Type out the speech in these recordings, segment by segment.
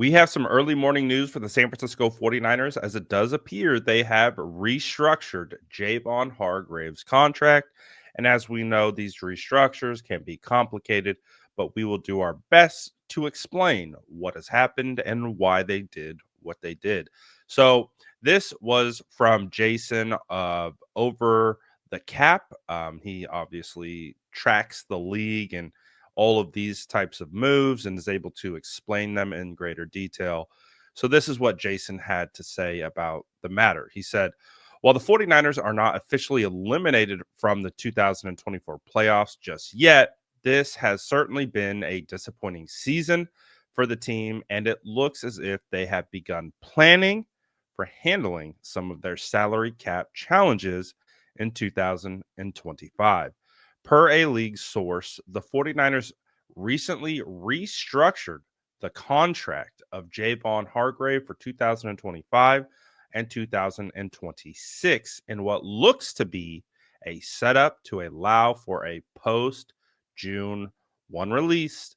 We have some early morning news for the San Francisco 49ers as it does appear they have restructured Javon Hargrave's contract. And as we know, these restructures can be complicated, but we will do our best to explain what has happened and why they did what they did. So, this was from Jason of Over the Cap. He obviously tracks the league and all of these types of moves and is able to explain them in greater detail. So, this is what Jason had to say about the matter. He said, while the 49ers are not officially eliminated from the 2024 playoffs just yet, this has certainly been a disappointing season for the team, and it looks as if they have begun planning for handling some of their salary cap challenges in 2025. Per a league source, the 49ers recently restructured the contract of Javon Hargrave for 2025 and 2026 in what looks to be a setup to allow for a post June 1 release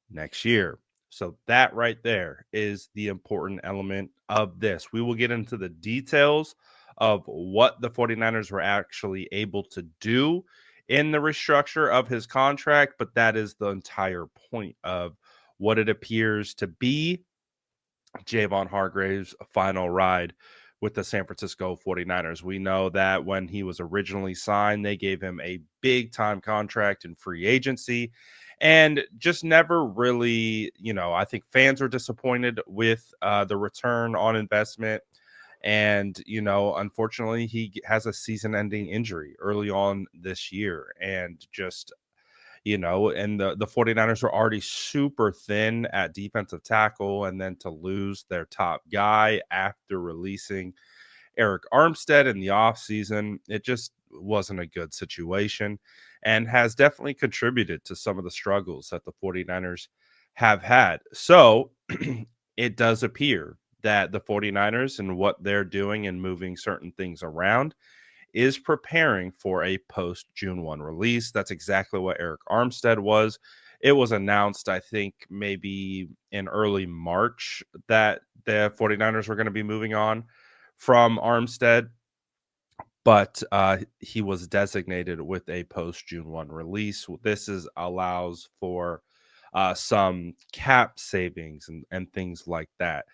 next year. So, that right there is the important element of this. We will get into the details of what the 49ers were actually able to do in the restructure of his contract, but that is the entire point of what it appears to be Javon Hargrave's final ride with the San Francisco 49ers. We know that when he was originally signed, they gave him a big time contract in free agency and just never really, I think fans were disappointed with the return on investment. And, unfortunately, he has a season ending injury early on this year. And just and the 49ers were already super thin at defensive tackle, and then to lose their top guy after releasing Eric Armstead in the offseason, it just wasn't a good situation and has definitely contributed to some of the struggles that the 49ers have had. So it does appear that the 49ers and what they're doing and moving certain things around is preparing for a post June 1 release. That's exactly what Eric Armstead was. It was announced, I think, maybe in early March that the 49ers were going to be moving on from Armstead, but he was designated with a post June 1 release. This allows for some cap savings and things like that,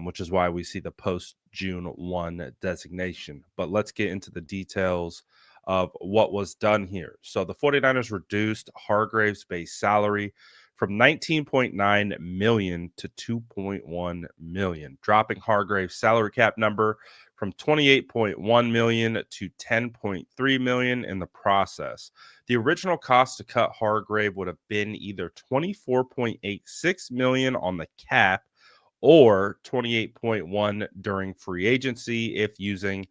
which is why we see the post June 1 designation. But let's get into the details of what was done here. So the 49ers reduced Hargrave's base salary from 19.9 million to 2.1 million, dropping Hargrave's salary cap number from 28.1 million to 10.3 million in the process. The original cost to cut Hargrave would have been either 24.86 million on the cap or 28.1 during free agency if using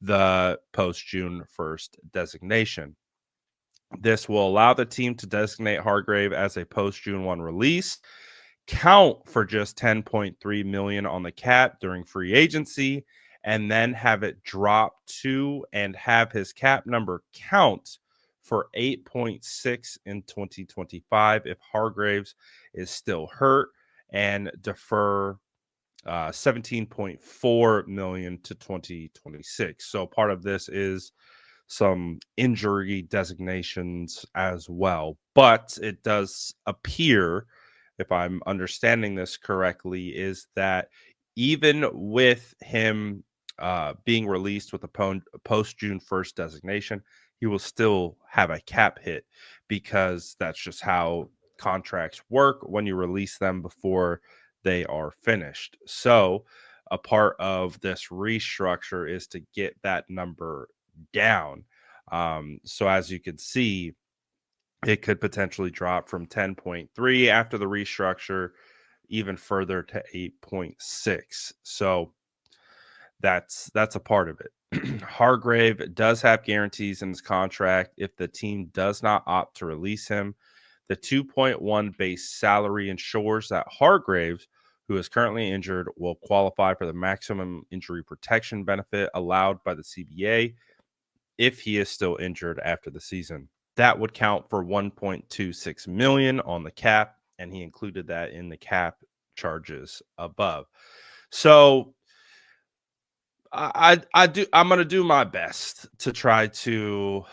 the post June 1st designation. This will allow the team to designate Hargrave as a post June 1 release, count for just 10.3 million on the cap during free agency, and then have it drop to and have his cap number count for 8.6 in 2025 if Hargraves is still hurt, and defer 17.4 million to 2026. So part of this is some injury designations as well. But it does appear, if I'm understanding this correctly, is that even with him being released with a post June 1st designation, he will still have a cap hit because that's just how contracts work when you release them before they are finished. So a part of this restructure is to get that number down. So as you can see, it could potentially drop from 10.3 after the restructure even further to 8.6. So that's a part of it. Hargrave does have guarantees in his contract if the team does not opt to release him. The 2.1 base salary ensures that Hargraves, who is currently injured, will qualify for the maximum injury protection benefit allowed by the CBA if he is still injured after the season. That would count for 1.26 million on the cap, and he included that in the cap charges above. So I'm gonna do my best to try to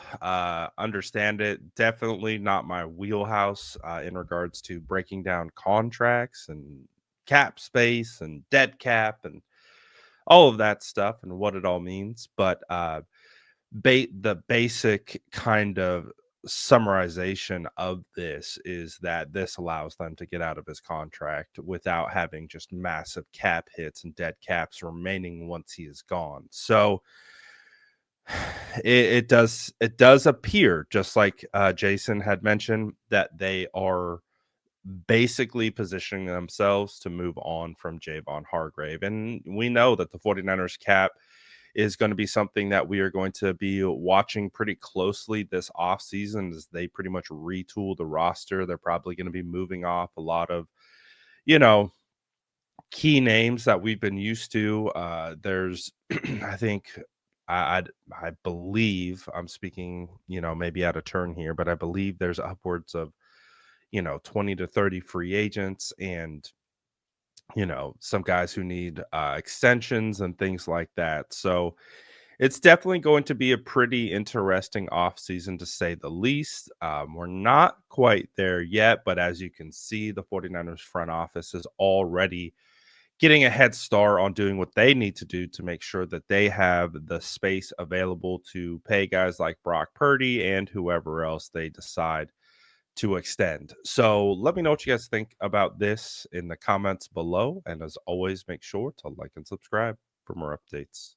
understand it. Definitely not my wheelhouse in regards to breaking down contracts and cap space and dead cap and all of that stuff and what it all means. But the basic kind of summarization of this is that this allows them to get out of his contract without having just massive cap hits and dead caps remaining once he is gone. So it does appear, just like Jason had mentioned, that they are basically positioning themselves to move on from Javon Hargrave. And we know that the 49ers cap is going to be something that we are going to be watching pretty closely this offseason as they pretty much retool the roster. They're probably going to be moving off a lot of, you know, key names that we've been used to. There's, I think, I believe I'm speaking, maybe out of turn here, but I believe there's upwards of 20 to 30 free agents and some guys who need extensions and things like that. So it's definitely going to be a pretty interesting offseason to say the least. We're not quite there yet, but as you can see, the 49ers front office is already getting a head start on doing what they need to do to make sure that they have the space available to pay guys like Brock Purdy and whoever else they decide to extend. So let me know what you guys think about this in the comments below. And as always, make sure to like and subscribe for more updates.